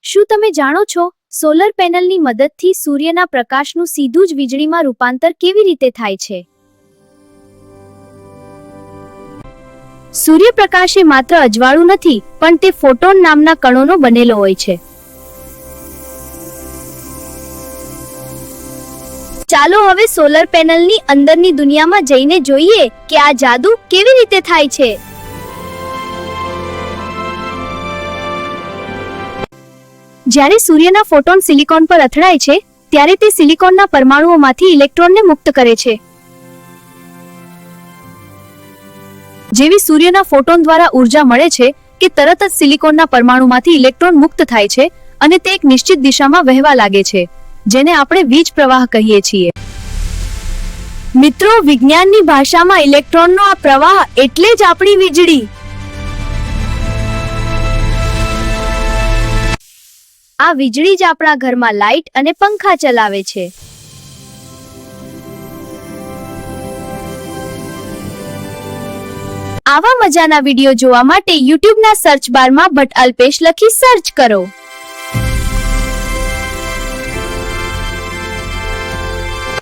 શું તમે જાણો છો સોલર પેનલની મદદથી સૂર્યના પ્રકાશનું સીધું જ વીજળીમાં રૂપાંતર કેવી રીતે થાય છે? સૂર્યપ્રકાશ એ માત્ર અજવાળું નથી, પણ તે ફોટોન નામના કણોનો બનેલો હોય છે. ચાલો હવે સોલર પેનલની અંદરની દુનિયામાં જઈને જોઈએ કે આ જાદુ કેવી રીતે થાય છે. જ્યારે સૂર્યના ફોટોન સિલિકોન પર અથડાય છે, ત્યારે તે સિલિકોનના પરમાણુઓમાંથી ઇલેક્ટ્રોનને મુક્ત કરે છે. જેવી સૂર્યના ફોટોન દ્વારા ઉર્જા મળે છે કે તરત જ સિલિકોનના પરમાણુમાંથી ઇલેક્ટ્રોન મુક્ત થાય છે અને તે એક નિશ્ચિત દિશામાં વહેવા લાગે છે, જેને આપણે વીજ પ્રવાહ કહીએ છીએ. મિત્રો, વિજ્ઞાનની ભાષામાં ઇલેક્ટ્રોનનો આ પ્રવાહ એટલે જ આપણી વીજળી. આ વીજળી જ આપણા ઘરમાં લાઇટ અને પંખા ચલાવે છે. આવા મજાના વિડિયો જોવા માટે યુટ્યુબના સર્ચ બારમાં ભટ્ટ અલ્પેશ લખી સર્ચ કરો.